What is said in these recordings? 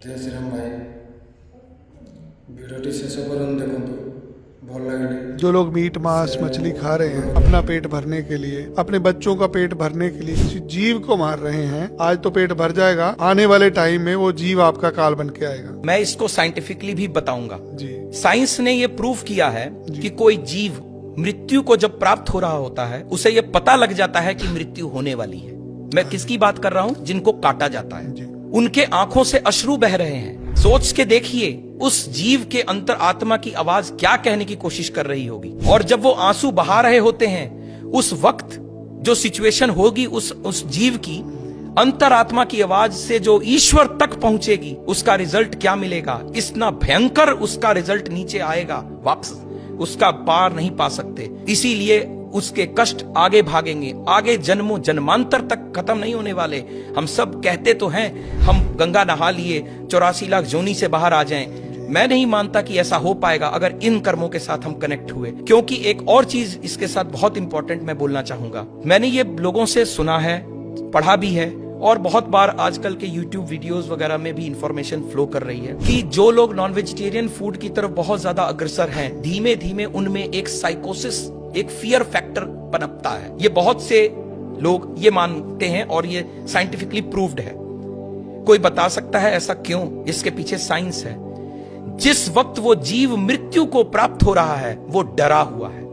जय श्री राम भाई वीडियो शेष पर्यंत देखो भल लगे। जो लोग मीट मांस मछली खा रहे हैं अपना पेट भरने के लिए, अपने बच्चों का पेट भरने के लिए किसी जीव को मार रहे हैं, आज तो पेट भर जाएगा, आने वाले टाइम में वो जीव आपका काल बन के आएगा। मैं इसको साइंटिफिकली भी बताऊंगा जी। साइंस ने ये प्रूव किया है कि कोई जीव मृत्यु को जब प्राप्त हो रहा होता है उसे ये पता लग जाता है कि मृत्यु होने वाली है। मैं किसकी बात कर रहा हूं? जिनको काटा जाता है। उनके आंखों से अश्रु बह रहे हैं। सोच के देखिए उस जीव के अंतर आत्मा की आवाज क्या कहने की कोशिश कर रही होगी। और जब वो आंसू बहा रहे होते हैं उस वक्त जो सिचुएशन होगी उस जीव की अंतरात्मा की आवाज से जो ईश्वर तक पहुंचेगी, उसका रिजल्ट क्या मिलेगा? इतना भयंकर उसका रिजल्ट नीचे आएगा, वापस उसका पार नहीं पा सकते। इसीलिए उसके कष्ट आगे भागेंगे, आगे जन्मों जन्मांतर तक खत्म नहीं होने वाले। हम सब कहते तो हैं हम गंगा नहा लिए 84 लाख जोनी से बाहर आ जाएं। मैं नहीं मानता कि ऐसा हो पाएगा अगर इन कर्मों के साथ हम कनेक्ट हुए। क्योंकि एक और चीज इसके साथ बहुत इंपॉर्टेंट मैं बोलना चाहूंगा। मैंने ये लोगों से सुना है, पढ़ा भी है, और बहुत बार आजकल के YouTube वीडियोस वगैरह में भी इंफॉर्मेशन फ्लो कर रही है कि जो लोग नॉन वेजिटेरियन फूड की तरफ बहुत ज्यादा अग्रसर हैं, धीमे धीमे उनमें एक साइकोसिस, एक फियर फैक्टर पनपता है। ये बहुत से लोग ये मानते हैं और ये साइंटिफिकली प्रूव्ड है। कोई बता सकता है ऐसा क्यों? इसके पीछे साइंस है। जिस वक्त वो जीव मृत्यु को प्राप्त हो रहा है वो डरा हुआ है।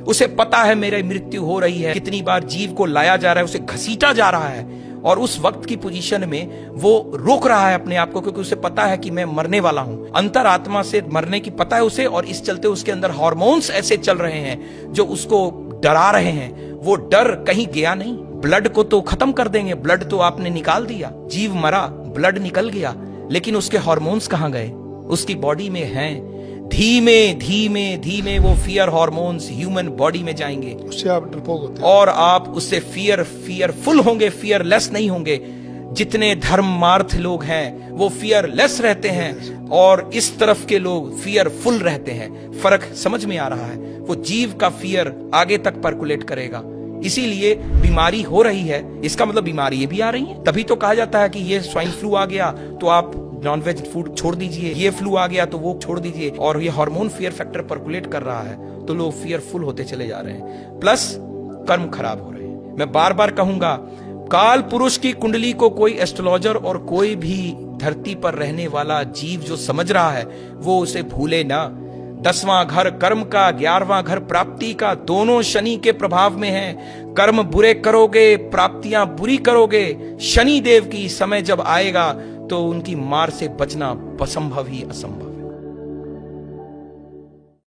उसे पता है मेरी मृत्यु हो रही है। कितनी बार जीव को लाया जा रहा है, उसे घसीटा जा रहा है, और उस वक्त की पोजीशन में वो रोक रहा है अपने आप को, क्योंकि उसे पता है कि मैं मरने वाला हूं। अंतरात्मा से मरने की पता है उसे, और इस चलते उसके अंदर हार्मोन्स ऐसे चल रहे हैं जो उसको डरा रहे हैं। वो डर कहीं गया नहीं। ब्लड को तो खत्म कर देंगे, ब्लड तो आपने निकाल दिया, जीव मरा, ब्लड निकल गया, लेकिन उसके हार्मोन्स कहां गए? उसकी बॉडी में हैं। धीमे धीमे धीमे वो फियर हार्मोन्स ह्यूमन बॉडी में जाएंगे, उससे आप डरपोक होते हैं और आप उससे फियरफुल होंगे, फियरलेस नहीं होंगे। जितने धर्मार्थ लोग हैं वो फियरलेस रहते हैं और इस तरफ के लोग फियरफुल रहते हैं। फर्क समझ में आ रहा है? वो जीव का फियर आगे तक पर्कुलेट करेगा। इसीलिए बीमारी हो रही है, इसका मतलब बीमारी भी आ रही है। तभी तो कहा जाता है कि ये स्वाइन फ्लू आ गया तो आप नॉनवेज फूड छोड़ दीजिए, ये फ्लू आ गया तो वो छोड़ दीजिए। और ये हार्मोन फियर फैक्टर पर्कुलेट कर रहा है तो लोग फियरफुल होते चले जा रहे हैं, प्लस कर्म खराब हो रहे हैं। मैं बार बार कहूंगा, काल पुरुष की कुंडली को कोई एस्ट्रोलॉजर और कोई भी धरती पर रहने वाला जीव जो समझ रहा है वो उसे भूले ना। 10वां घर कर्म का, 11वां घर प्राप्ति का, दोनों शनि के प्रभाव में है। कर्म बुरे करोगे, प्राप्तियां बुरी करोगे। शनि देव की समय जब आएगा तो उनकी मार से बचना असंभव ही असंभव।